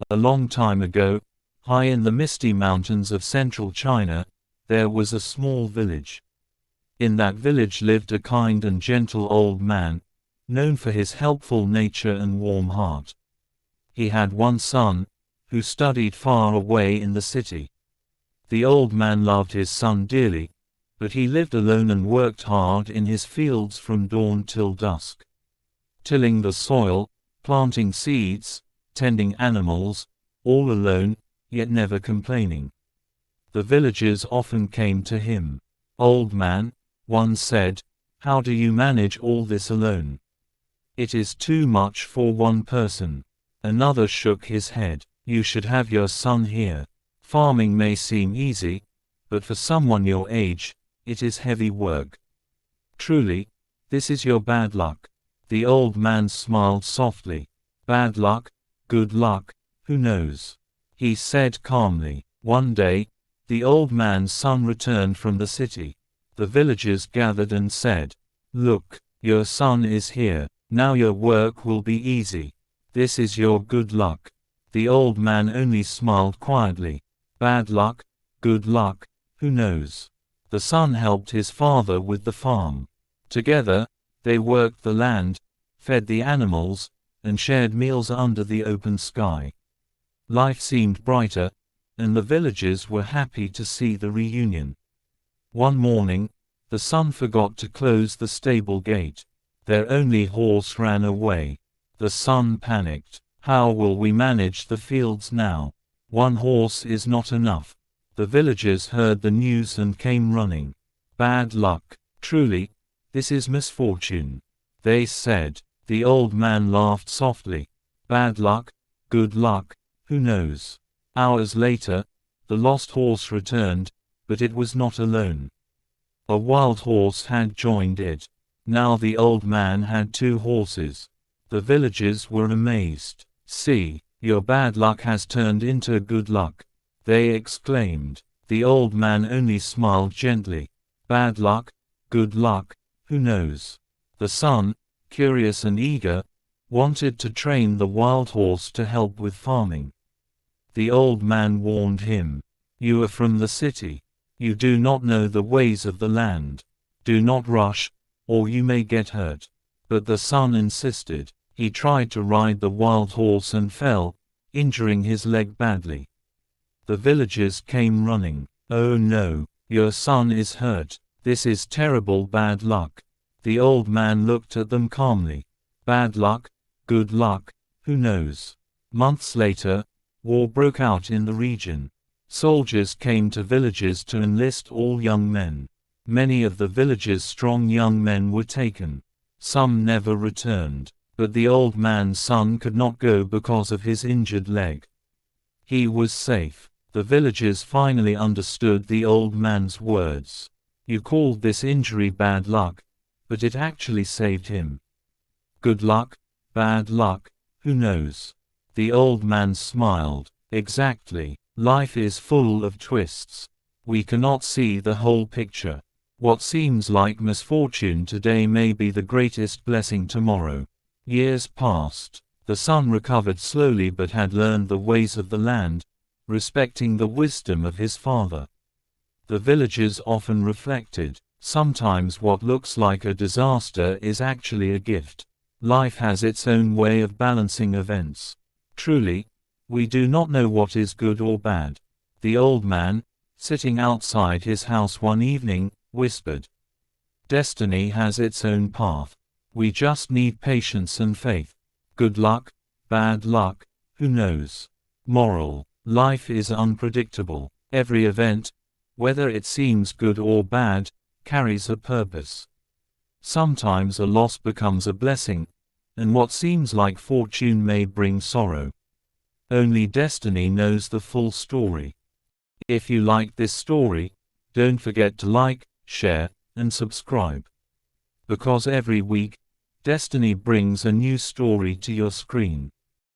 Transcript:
A long time ago, high in the misty mountains of central China, there was a small village. In that village lived a kind and gentle old man, known for his helpful nature and warm heart. He had one son, who studied far away in the city. The old man loved his son dearly, but he lived alone and worked hard in his fields from dawn till dusk, tilling the soil, planting seeds, tending animals, all alone, yet never complaining. The villagers often came to him. "Old man," one said, "how do you manage all this alone? It is too much for one person." Another shook his head. "You should have your son here. Farming may seem easy, but for someone your age, it is heavy work. Truly, this is your bad luck." The old man smiled softly. "Bad luck, good luck, who knows?" he said calmly. One day, the old man's son returned from the city. The villagers gathered and said, "Look, your son is here. Now your work will be easy. This is your good luck." The old man only smiled quietly. "Bad luck, good luck, who knows?" The son helped his father with the farm. Together, they worked the land, fed the animals, and shared meals under the open sky. Life seemed brighter, and the villagers were happy to see the reunion. One morning, the son forgot to close the stable gate. Their only horse ran away. The son panicked. "How will we manage the fields now? One horse is not enough." The villagers heard the news and came running. "Bad luck. Truly, this is misfortune," they said. The old man laughed softly. "Bad luck, good luck, who knows?" Hours later, the lost horse returned, but it was not alone. A wild horse had joined it. Now the old man had two horses. The villagers were amazed. "See, your bad luck has turned into good luck," they exclaimed. The old man only smiled gently. "Bad luck, good luck, who knows?" The son, curious and eager, wanted to train the wild horse to help with farming. The old man warned him, "You are from the city. You do not know the ways of the land. Do not rush, or you may get hurt." But the son insisted. He tried to ride the wild horse and fell, injuring his leg badly. The villagers came running. "Oh no, your son is hurt. This is terrible bad luck." The old man looked at them calmly. "Bad luck, good luck, who knows?" Months later, war broke out in the region. Soldiers came to villages to enlist all young men. Many of the village's strong young men were taken. Some never returned. But the old man's son could not go because of his injured leg. He was safe. The villagers finally understood the old man's words. You called this injury bad luck, but it actually saved him. Good luck, bad luck, who knows? The old man smiled. Exactly. Life is full of twists. We cannot see the whole picture. What seems like misfortune today may be the greatest blessing tomorrow. Years passed. The son recovered slowly but had learned the ways of the land, respecting the wisdom of his father. The villagers often reflected, sometimes what looks like a disaster is actually a gift. Life has its own way of balancing events. Truly, we do not know what is good or bad. The old man, sitting outside his house one evening, whispered, "Destiny has its own path. We just need patience and faith. Good luck, bad luck, who knows?" Moral: life is unpredictable. Every event, whether it seems good or bad, carries a purpose. Sometimes a loss becomes a blessing, and what seems like fortune may bring sorrow. Only destiny knows the full story. If you like this story, don't forget to like, share, and subscribe. Because every week, destiny brings a new story to your screen.